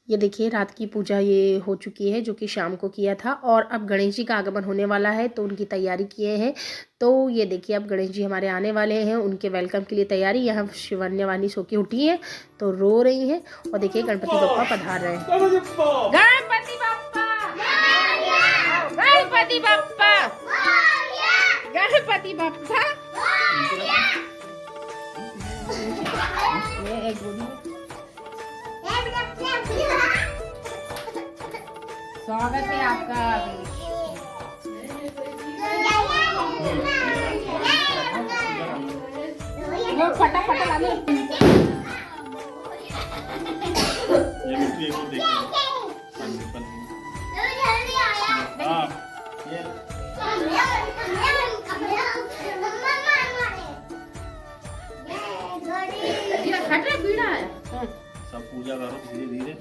ये देखिए रात की पूजा ये हो चुकी है जो कि शाम को किया था, और अब गणेश जी का आगमन होने वाला है तो उनकी तैयारी किए हैं। तो ये देखिए अब गणेश जी हमारे आने वाले हैं, उनके वेलकम के लिए तैयारी। यहाँ शिवन्यवानी सो के उठी है तो रो रही हैं, और देखिए गणपति बप्पा पधार रहे हैं। गणपति बप्पा, गणपति बप्पा, गणपति बप्पा। स्वागत है आपका। वो फटाफट ला दो। सब पूजा करो धीरे धीरे।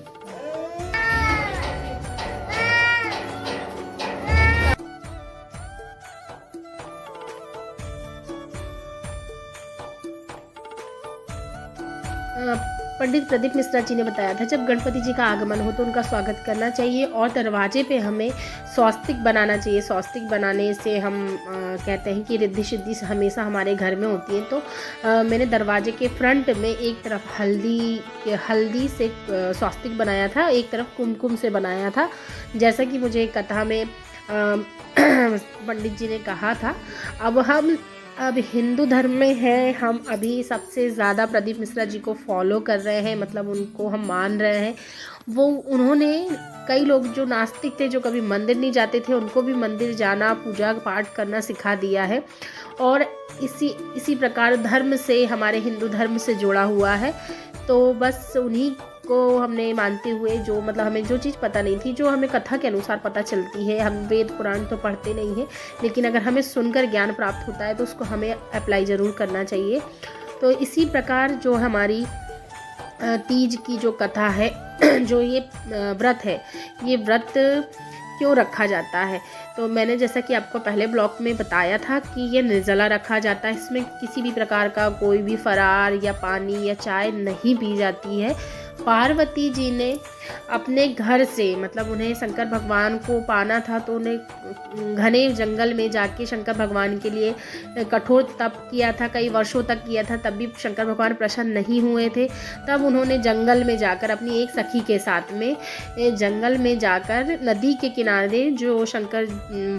पंडित प्रदीप मिश्रा जी ने बताया था जब गणपति जी का आगमन हो तो उनका स्वागत करना चाहिए और दरवाजे पे हमें स्वस्तिक बनाना चाहिए। स्वस्तिक बनाने से हम कहते हैं कि रिद्धि सिद्धि हमेशा हमारे घर में होती है। तो मैंने दरवाजे के फ्रंट में एक तरफ हल्दी से स्वस्तिक बनाया था, एक तरफ कुमकुम से बनाया था, जैसा कि मुझे कथा में पंडित जी ने कहा था। अब हिंदू धर्म में है, हम अभी सबसे ज़्यादा प्रदीप मिश्रा जी को फॉलो कर रहे हैं, मतलब उनको हम मान रहे हैं। उन्होंने कई लोग जो नास्तिक थे, जो कभी मंदिर नहीं जाते थे, उनको भी मंदिर जाना, पूजा पाठ करना सिखा दिया है, और इसी प्रकार धर्म से, हमारे हिंदू धर्म से जुड़ा हुआ है। तो बस उन्हीं को हमने मानते हुए, जो मतलब हमें जो चीज़ पता नहीं थी, जो हमें कथा के अनुसार पता चलती है, हम वेद पुराण तो पढ़ते नहीं हैं, लेकिन अगर हमें सुनकर ज्ञान प्राप्त होता है तो उसको हमें अप्लाई ज़रूर करना चाहिए। तो इसी प्रकार जो हमारी तीज की जो कथा है, जो ये व्रत है, ये व्रत क्यों रखा जाता है, तो मैंने जैसा कि आपको पहले ब्लॉग में बताया था कि ये निर्जला रखा जाता है। इसमें किसी भी प्रकार का कोई भी फरार या पानी या चाय नहीं पी जाती है। पार्वती जी ने अपने घर से, मतलब उन्हें शंकर भगवान को पाना था तो उन्हें घने जंगल में जाके शंकर भगवान के लिए कठोर तप किया था, कई वर्षों तक किया था, तब भी शंकर भगवान प्रसन्न नहीं हुए थे। तब उन्होंने जंगल में जाकर अपनी एक सखी के साथ में जंगल में जाकर नदी के किनारे जो शंकर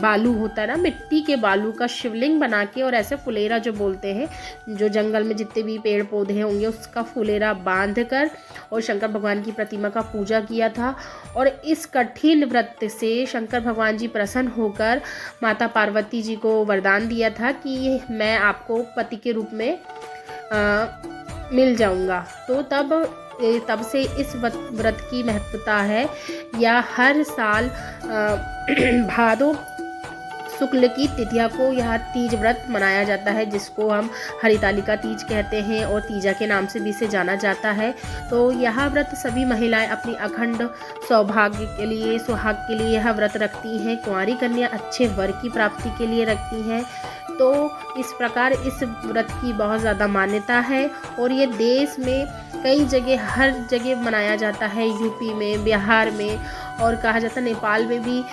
बालू होता है ना, मिट्टी के बालू का शिवलिंग बना के, और ऐसे फुलेरा जो बोलते हैं, जो जंगल में जितने भी पेड़ पौधे होंगे उसका फुलेरा बांध कर और शंकर भगवान की प्रतिमा का पूजा किया था। और इस कठिन व्रत से शंकर भगवान जी प्रसन्न होकर माता पार्वती जी को वरदान दिया था कि मैं आपको पति के रूप में मिल जाऊंगा। तो तब से इस व्रत की महत्वता है, या हर साल भादो शुक्ल की तिथिया को यह तीज व्रत मनाया जाता है, जिसको हम हरितालिका तीज कहते हैं और तीजा के नाम से भी इसे जाना जाता है। तो यह व्रत सभी महिलाएं अपनी अखंड सौभाग्य के लिए, सुहाग के लिए यह व्रत रखती हैं। कुंवारी कन्या अच्छे वर की प्राप्ति के लिए रखती हैं। तो इस प्रकार इस व्रत की बहुत ज़्यादा मान्यता है, और ये देश में कई जगह, हर जगह मनाया जाता है। यूपी में, बिहार में, और कहा जाता है नेपाल में भी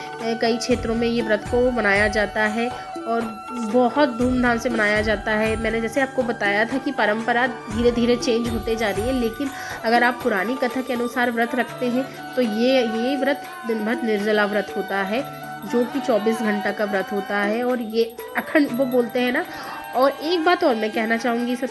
कई क्षेत्रों में ये व्रत को मनाया जाता है, और बहुत धूमधाम से मनाया जाता है। मैंने जैसे आपको बताया था कि परंपरा धीरे धीरे चेंज होते जा रही है, लेकिन अगर आप पुरानी कथा के अनुसार व्रत रखते हैं तो ये व्रत दिन भर निर्जला व्रत होता है, जो कि 24 घंटा का व्रत होता है, और ये अखंड वो बोलते हैं ना। और एक बात और मैं कहना चाहूँगी, सब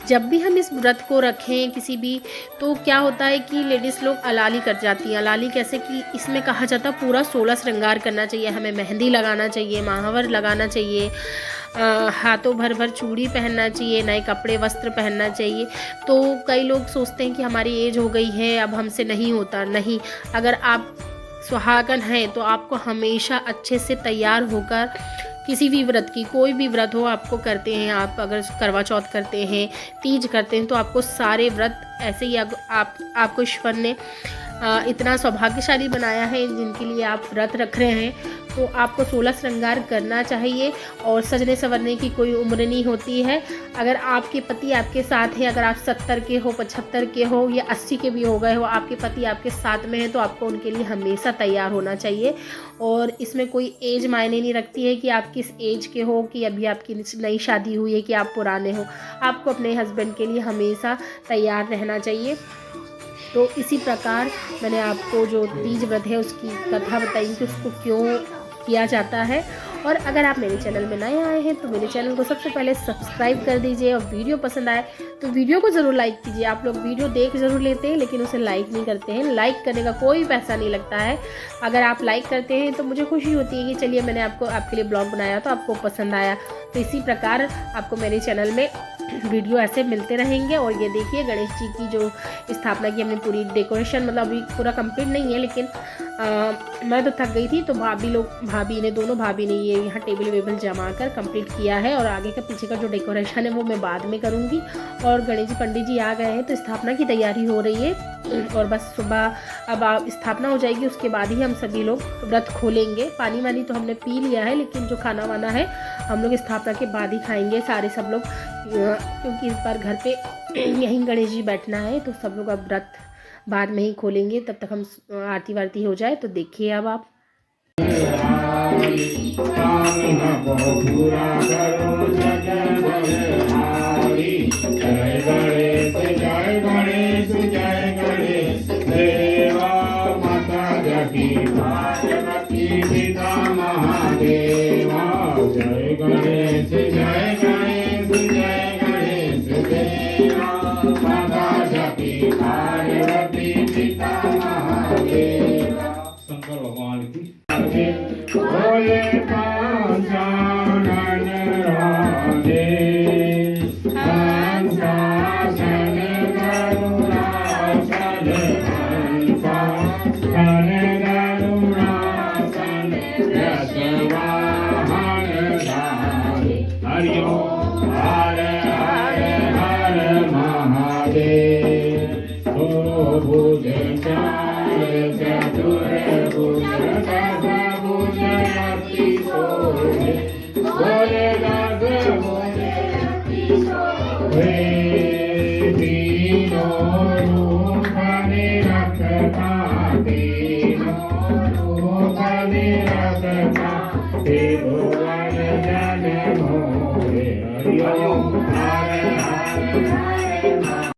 जब भी हम इस व्रत को रखें किसी भी, तो क्या होता है कि लेडीज़ लोग अलाली कर जाती हैं। अलाली कैसे कि इसमें कहा जाता है पूरा 16 श्रृंगार करना चाहिए, हमें मेहंदी लगाना चाहिए, महावर लगाना चाहिए, हाथों भर भर चूड़ी पहनना चाहिए, नए कपड़े वस्त्र पहनना चाहिए। तो कई लोग सोचते हैं कि हमारी एज हो गई है, अब हमसे नहीं होता। नहीं, अगर आप सुहागन हैं तो आपको हमेशा अच्छे से तैयार होकर किसी भी व्रत की, कोई भी व्रत हो आपको करते हैं, आप अगर करवा चौथ करते हैं, तीज करते हैं, तो आपको सारे व्रत ऐसे ही आपको ईश्वर ने इतना सौभाग्यशाली बनाया है जिनके लिए आप व्रत रख रहे हैं। तो आपको 16 श्रृंगार करना चाहिए और सजने संवरने की कोई उम्र नहीं होती है। अगर आपके पति आपके साथ हैं, अगर आप 70 के हो, 75 के हो या 80 के भी हो गए हो, आपके पति आपके साथ में हैं, तो आपको उनके लिए हमेशा तैयार होना चाहिए। और इसमें कोई एज मायने नहीं रखती है कि आप किस एज के हो, कि अभी आपकी नई शादी हुई है, कि आप पुराने हो। आपको अपने हस्बैंड के लिए हमेशा तैयार रहना चाहिए। तो इसी प्रकार मैंने आपको जो तीज व्रत है उसकी कथा बताई कि उसको क्यों किया जाता है। और अगर आप मेरे चैनल में नए आए हैं तो मेरे चैनल को सबसे पहले सब्सक्राइब कर दीजिए, और वीडियो पसंद आए तो वीडियो को ज़रूर लाइक कीजिए। आप लोग वीडियो देख ज़रूर लेते हैं लेकिन उसे लाइक नहीं करते हैं। लाइक करने का कोई पैसा नहीं लगता है। अगर आप लाइक करते हैं तो मुझे खुशी होती है कि चलिए मैंने आपके लिए ब्लॉग बनाया तो आपको पसंद आया। तो इसी प्रकार आपको मेरे चैनल में वीडियो ऐसे मिलते रहेंगे। और ये देखिए गणेश जी की जो स्थापना की हमने पूरी डेकोरेशन, मतलब अभी पूरा कंप्लीट नहीं है लेकिन मैं तो थक गई थी, तो दोनों भाभी ने ये यहाँ टेबल वेबल जमा कर कंप्लीट किया है। और आगे का पीछे का जो डेकोरेशन है वो मैं बाद में करूँगी। और गणेश जी पंडित जी आ गए हैं तो स्थापना की तैयारी हो रही है। और बस सुबह अब स्थापना हो जाएगी, उसके बाद ही हम सभी लोग व्रत खोलेंगे। पानी वानी तो हमने पी लिया है, लेकिन जो खाना वाना है हम लोग स्थापना के बाद ही खाएंगे सारे सब लोग, क्योंकि इस बार घर पे यहीं गणेश जी बैठना है। तो सब लोग अब व्रत बाद में ही खोलेंगे, तब तक हम आरती वारती हो जाए। तो देखिए अब आप शंकर भगवान की बोले पंचानन राधे हंसासन करुणासन हंसासन करुणासन यशवाहन धारे हरि ओम हर हर हर महादेव। ओ भुज चार चतुर्भुज दस भुज अति शोभे बोले दस भुज अति शोभे। तीनों रूप निरखता तीनों रूप निरखता त्रिभुवन जन मोहे हरि ओम।